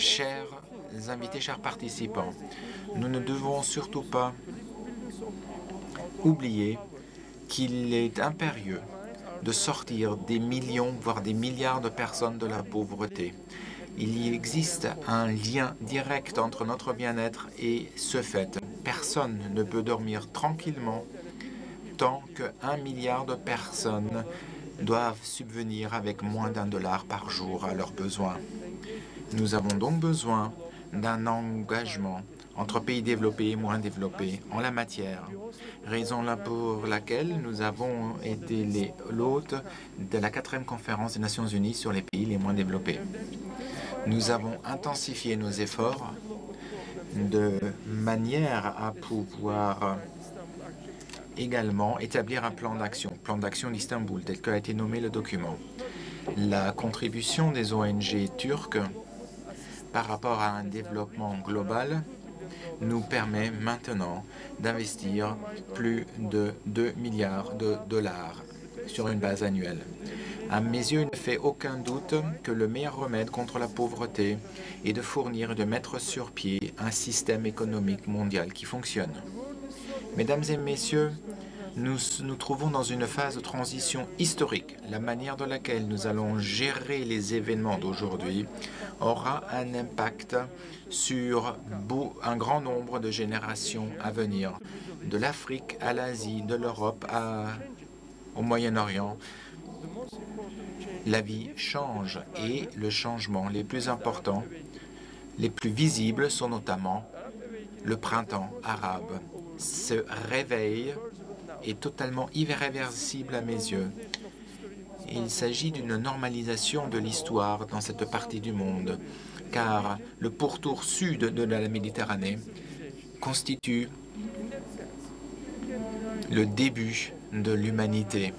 Chers invités, chers participants, nous ne devons surtout pas oublier qu'il est impérieux de sortir des millions, voire des milliards de personnes de la pauvreté. Il y existe un lien direct entre notre bien-être et ce fait. Personne ne peut dormir tranquillement tant qu'1 milliard de personnes doivent subvenir avec moins d'$1 par jour à leurs besoins. Nous avons donc besoin d'un engagement entre pays développés et moins développés en la matière. Raison là pour laquelle nous avons été l'hôte de la 4e conférence des Nations Unies sur les pays les moins développés. Nous avons intensifié nos efforts de manière à pouvoir également établir un plan d'action d'Istanbul, tel qu'a été nommé le document. La contribution des ONG turques par rapport à un développement global nous permet maintenant d'investir plus de 2 milliards de dollars sur une base annuelle. À mes yeux, il ne fait aucun doute que le meilleur remède contre la pauvreté est de fournir et de mettre sur pied un système économique mondial qui fonctionne. Mesdames et messieurs, nous nous trouvons dans une phase de transition historique. La manière dans laquelle nous allons gérer les événements d'aujourd'hui aura un impact sur un grand nombre de générations à venir, de l'Afrique à l'Asie, de l'Europe au Moyen-Orient. La vie change et le changement les plus importants, les plus visibles sont notamment le printemps arabe. Ce réveil est totalement irréversible à mes yeux. Il s'agit d'une normalisation de l'histoire dans cette partie du monde, car le pourtour sud de la Méditerranée constitue le début de l'humanité.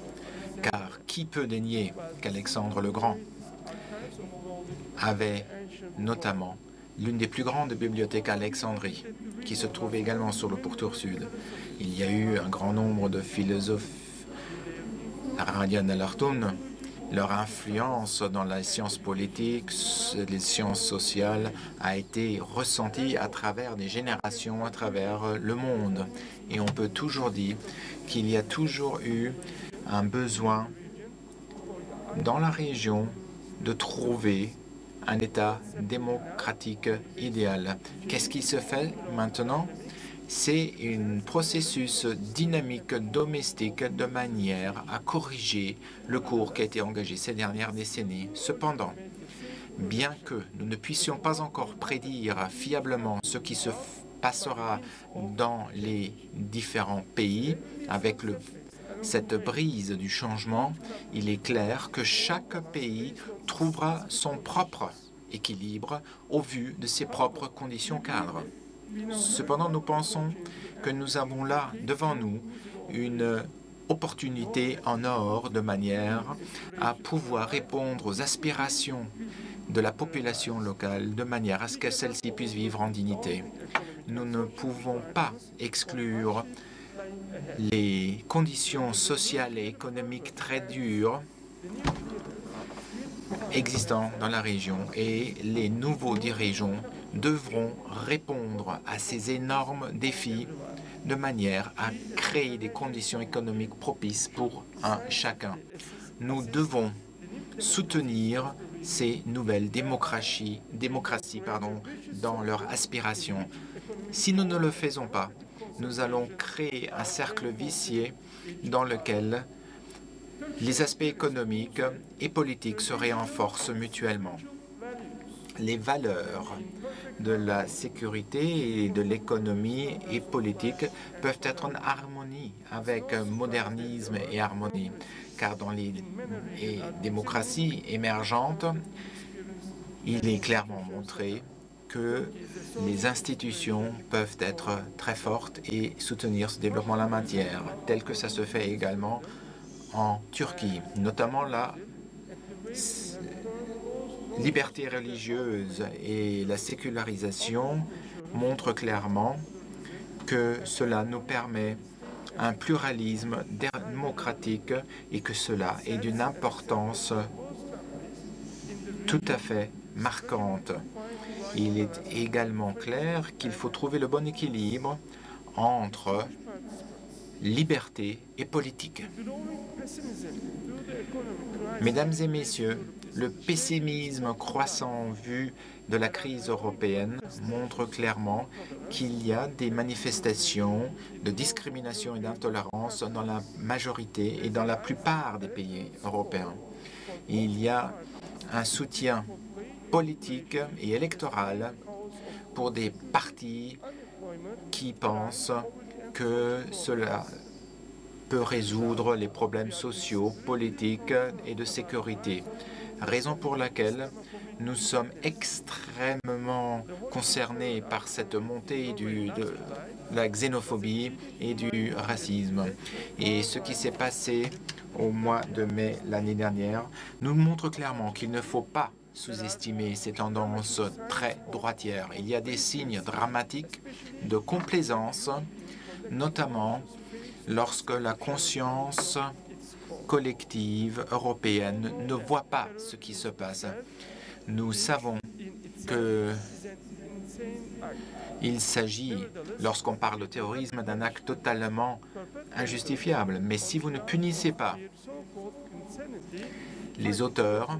Car qui peut dénier qu'Alexandre le Grand avait notamment l'une des plus grandes bibliothèques à Alexandrie, qui se trouve également sur le pourtour sud. Il y a eu un grand nombre de philosophes aradiens d'Alartoun. Leur influence dans les sciences politiques, les sciences sociales a été ressentie à travers des générations, à travers le monde. Et on peut toujours dire qu'il y a toujours eu un besoin dans la région de trouver un État démocratique idéal. Qu'est-ce qui se fait maintenant? C'est un processus dynamique domestique de manière à corriger le cours qui a été engagé ces dernières décennies. Cependant, bien que nous ne puissions pas encore prédire fiablement ce qui se passera dans les différents pays avec cette brise du changement, il est clair que chaque pays trouvera son propre équilibre au vu de ses propres conditions cadres. Cependant, nous pensons que nous avons là, devant nous, une opportunité en or de manière à pouvoir répondre aux aspirations de la population locale de manière à ce que celle-ci puisse vivre en dignité. Nous ne pouvons pas exclure les conditions sociales et économiques très dures existant dans la région et les nouveaux dirigeants devront répondre à ces énormes défis de manière à créer des conditions économiques propices pour chacun. Nous devons soutenir ces nouvelles démocraties dans leur aspiration. Si nous ne le faisons pas, nous allons créer un cercle vicieux dans lequel les aspects économiques et politiques se renforcent mutuellement. Les valeurs de la sécurité et de l'économie et politique peuvent être en harmonie avec modernisme et harmonie, car dans les démocraties émergentes, il est clairement montré que les institutions peuvent être très fortes et soutenir ce développement en la matière, tel que ça se fait également en Turquie, notamment la liberté religieuse et la sécularisation montrent clairement que cela nous permet un pluralisme démocratique et que cela est d'une importance tout à fait marquante. Il est également clair qu'il faut trouver le bon équilibre entre liberté et politique. Mesdames et messieurs, le pessimisme croissant vu de la crise européenne montre clairement qu'il y a des manifestations de discrimination et d'intolérance dans la majorité et dans la plupart des pays européens. Il y a un soutien politique et électoral pour des partis qui pensent que cela peut résoudre les problèmes sociaux, politiques et de sécurité. Raison pour laquelle nous sommes extrêmement concernés par cette montée de la xénophobie et du racisme. Et ce qui s'est passé au mois de mai l'année dernière nous montre clairement qu'il ne faut pas sous-estimer ces tendances très droitières. Il y a des signes dramatiques de complaisance, notamment lorsque la conscience collective européenne ne voit pas ce qui se passe. Nous savons qu'il s'agit, lorsqu'on parle de terrorisme, d'un acte totalement injustifiable. Mais si vous ne punissez pas les auteurs,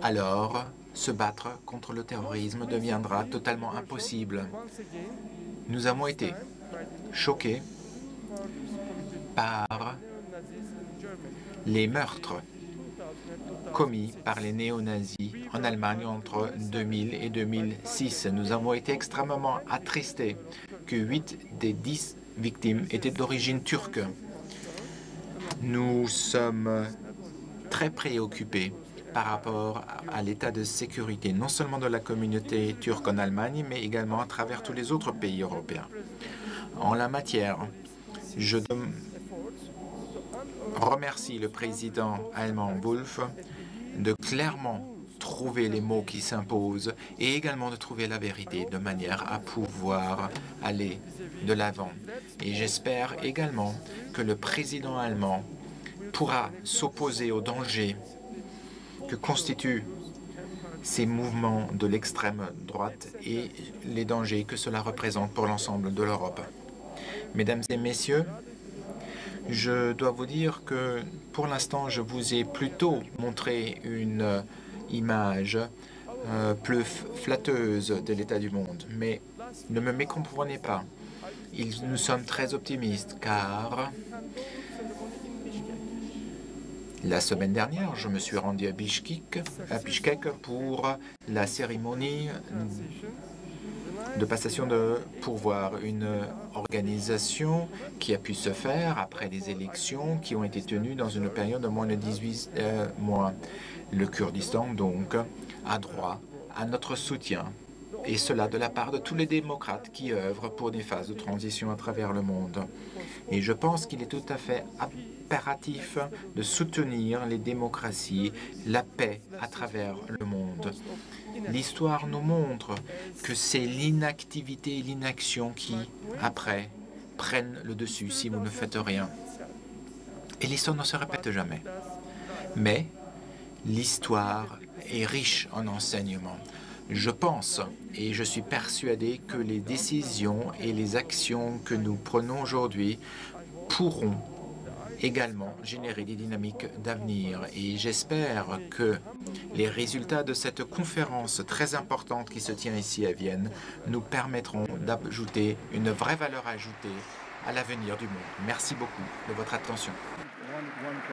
alors se battre contre le terrorisme deviendra totalement impossible. Nous avons été choqués par les meurtres commis par les néo-nazis en Allemagne entre 2000 et 2006. Nous avons été extrêmement attristés que 8 des 10 victimes étaient d'origine turque. Nous sommes très préoccupés par rapport à l'état de sécurité, non seulement de la communauté turque en Allemagne, mais également à travers tous les autres pays européens. En la matière, je remercie le président allemand Wolf de clairement trouver les mots qui s'imposent et également de trouver la vérité de manière à pouvoir aller de l'avant. Et j'espère également que le président allemand pourra s'opposer aux dangers que constituent ces mouvements de l'extrême droite et les dangers que cela représente pour l'ensemble de l'Europe. Mesdames et messieurs, je dois vous dire que pour l'instant, je vous ai plutôt montré une image plus flatteuse de l'état du monde. Mais ne me mécomprenez pas. Nous sommes très optimistes car la semaine dernière, je me suis rendu à Bishkek pour la cérémonie de passation de pouvoir, une organisation qui a pu se faire après des élections qui ont été tenues dans une période de moins de 18 mois. Le Kurdistan, donc, a droit à notre soutien, et cela de la part de tous les démocrates qui œuvrent pour des phases de transition à travers le monde. Et je pense qu'il est tout à fait impératif de soutenir les démocraties, la paix à travers le monde. L'histoire nous montre que c'est l'inactivité et l'inaction qui, après, prennent le dessus si vous ne faites rien. Et l'histoire ne se répète jamais. Mais l'histoire est riche en enseignements. Je pense et je suis persuadé que les décisions et les actions que nous prenons aujourd'hui pourront également générer des dynamiques d'avenir. Et j'espère que les résultats de cette conférence très importante qui se tient ici à Vienne nous permettront d'ajouter une vraie valeur ajoutée à l'avenir du monde. Merci beaucoup de votre attention.